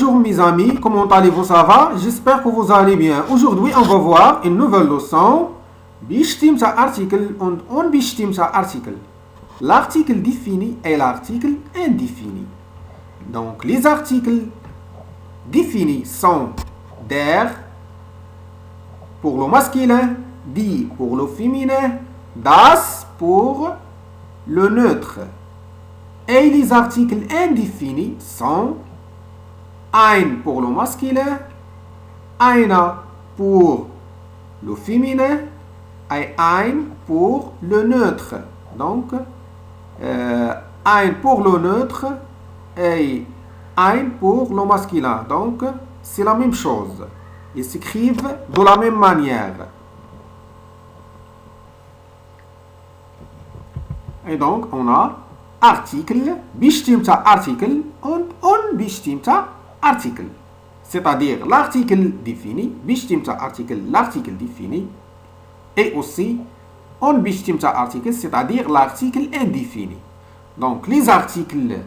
Bonjour mes amis, comment allez-vous, ça va? J'espère que vous allez bien. Aujourd'hui, on va voir une nouvelle leçon. Bestimmte artikel und unbestimmte artikel. L'article défini et l'article indéfini. Donc, les articles définis sont der pour le masculin, die pour le féminin, das pour le neutre. Et les articles indéfinis sont ein pour le masculin, einer pour le féminin et ein pour le neutre. Donc, ein pour le neutre et ein pour le masculin. Donc, c'est la même chose. Ils s'écrivent de la même manière. Et donc, on a article, bestimmte Artikel und unbestimmte Artikel. C'est-à-dire l'article défini, bestimmte Artikel, l'article défini, et aussi unbestimmte Artikel, c'est-à-dire l'article indéfini. Donc, les articles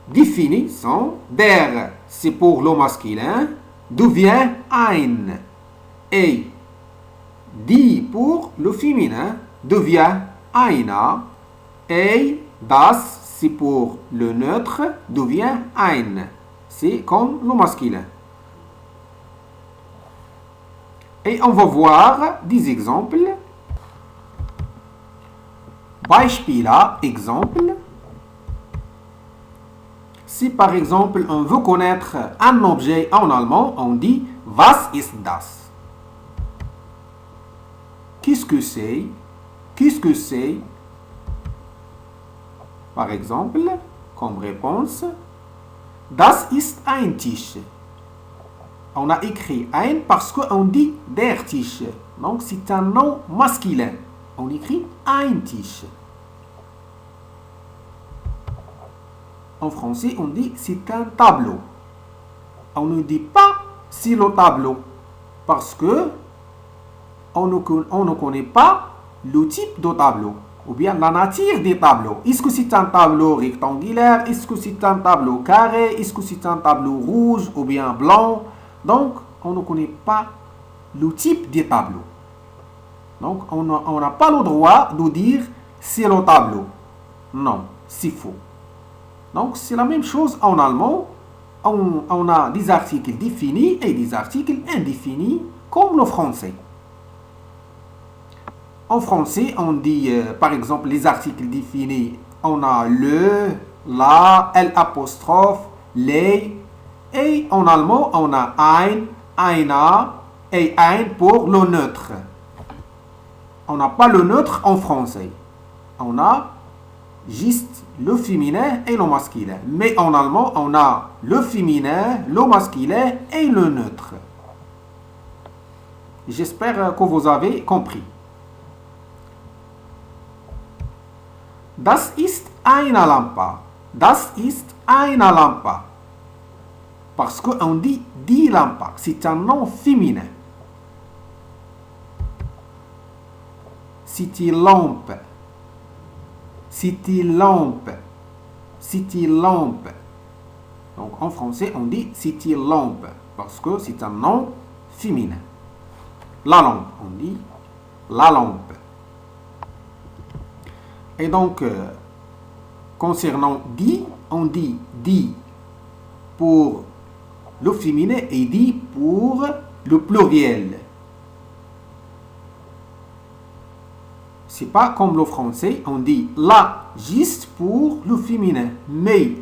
définis sont der, c'est pour le masculin, devient ein, et die pour le féminin, devient einer, et das, c'est pour le neutre, devient ein. C'est comme le masculin. Et on va voir des exemples. Beispiele, exemple. Si par exemple on veut connaître un objet en allemand, on dit Was ist das? Qu'est-ce que c'est? Qu'est-ce que c'est? Par exemple, comme réponse, Das ist ein Tisch. On a écrit ein parce qu'on dit der Tisch. Donc c'est un nom masculin. On écrit ein Tisch. En français, on dit c'est un tableau. On ne dit pas c'est le tableau parce que on ne connaît pas le type de tableau ou bien la nature des tableaux. Est-ce que c'est un tableau rectangulaire? Est-ce que c'est un tableau carré? Est-ce que c'est un tableau rouge ou bien blanc? Donc, on ne connaît pas le type des tableaux. Donc, on n'a pas le droit de dire c'est le tableau. Non, c'est faux. Donc, c'est la même chose en allemand. On a des articles définis et des articles indéfinis comme le français. En français, on dit, par exemple, les articles définis, on a le, la, l'apostrophe, les, et en allemand, on a ein, einer et ein pour le neutre. On n'a pas le neutre en français. On a juste le féminin et le masculin. Mais en allemand, on a le féminin, le masculin et le neutre. J'espère que vous avez compris. Das ist eine Lampe. Das ist eine Lampe. Parce qu'on dit die Lampe. C'est un nom féminin. C'est une lampe. C'est une lampe. C'est une lampe. Donc en français, on dit c'est une lampe. Parce que c'est un nom féminin. La lampe. On dit la lampe. Et donc, concernant die, on dit die pour le féminin et die pour le pluriel. C'est pas comme le français, on dit la juste pour le féminin. Mais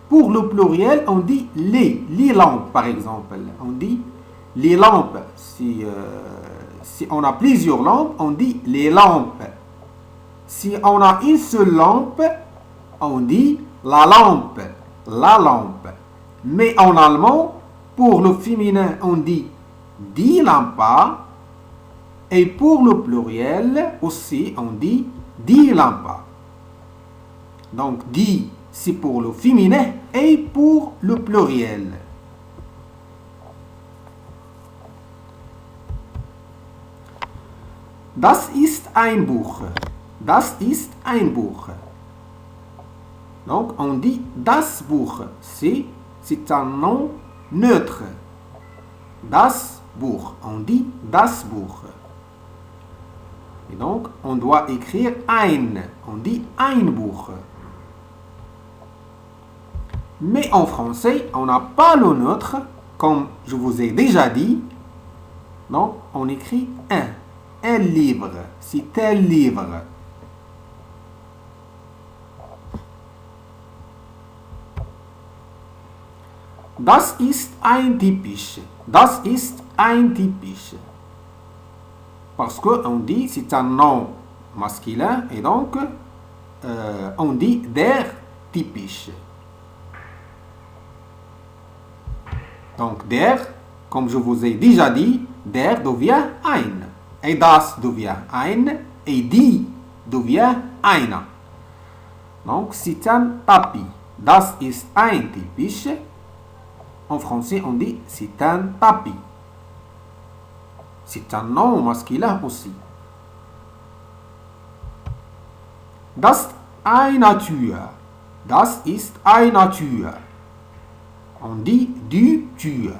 pour le pluriel, on dit les lampes par exemple. On dit les lampes. Si on a plusieurs lampes, on dit les lampes. Si on a une seule lampe, on dit la lampe, la lampe. Mais en allemand, pour le féminin, on dit die Lampe. Et pour le pluriel aussi, on dit die Lampe. Donc, die, c'est pour le féminin et pour le pluriel. Das ist ein Buch. Das ist ein Buch. Donc, on dit das Buch. C'est c'est un nom neutre. Das Buch. On dit das Buch. Et donc, on doit écrire ein. On dit ein Buch. Mais en français, on n'a pas le neutre, comme je vous ai déjà dit. Donc, on écrit un. Un livre. C'est un livre. Das ist ein typisch. Das ist ein typisch. Parce qu'on dit c'est un nom masculin et donc on dit der typisch. Donc der, comme je vous ai déjà dit, der devient ein. Et das devient ein. Et die devient einer. Donc c'est un tapis. Das ist ein typisch. En français, on dit c'est un tapis. C'est un nom masculin aussi. Das ist eine Tür. Das ist eine Tür. On dit du Tür.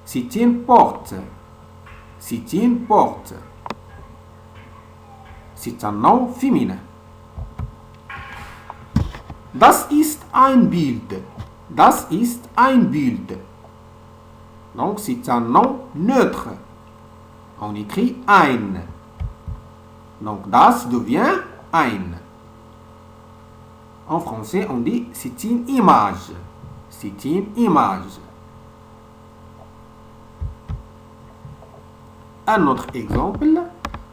C'est une porte. C'est une porte. C'est un nom féminin. Das ist ein Bild. Das ist ein Bild. Donc, c'est un nom neutre. On écrit ein. Donc, das devient ein. En français, on dit c'est une image. C'est une image. Un autre exemple.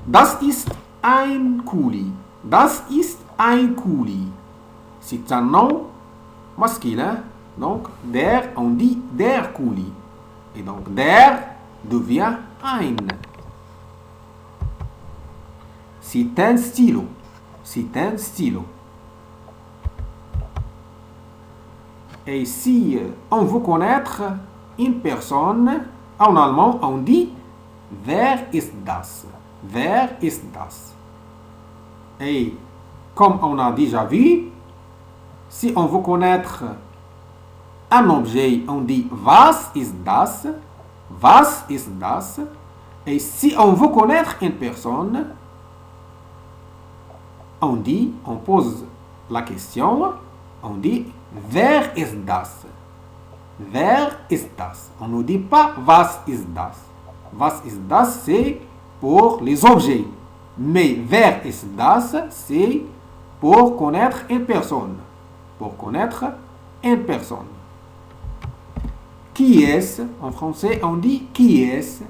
Das ist ein Kuli. Das ist ein Kuli. C'est un nom masculin. Donc, der, on dit der Kuli. Et donc, der devient ein. C'est un stylo. C'est un stylo. Et si on veut connaître une personne, en allemand, on dit wer ist das? Wer ist das? Et comme on a déjà vu, si on veut connaître un objet, on dit was ist das? Was ist das? Et si on veut connaître une personne, on dit, on pose la question, on dit wer ist das? Wer ist das? On ne dit pas was ist das? Was ist das? C'est pour les objets. Mais wer ist das? C'est pour connaître une personne. Pour connaître une personne. Qui est-ce? En français, on dit qui est-ce?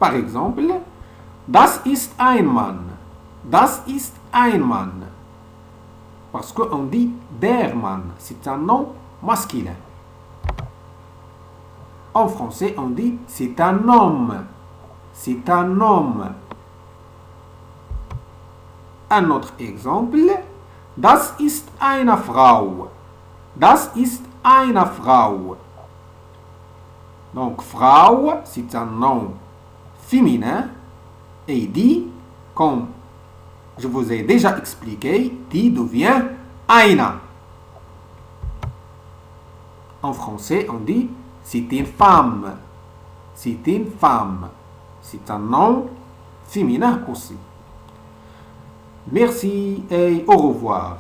Par exemple, das ist ein Mann. Das ist ein Mann. Parce qu'on dit der Mann. C'est un nom masculin. En français, on dit c'est un homme. C'est un homme. Un autre exemple. Das ist eine Frau. Das ist eine Frau. Donc, Frau, c'est un nom féminin. Et die, comme je vous ai déjà expliqué, die devient eine. En français, on dit c'est une femme. C'est une femme. C'est un nom féminin aussi. Merci et au revoir.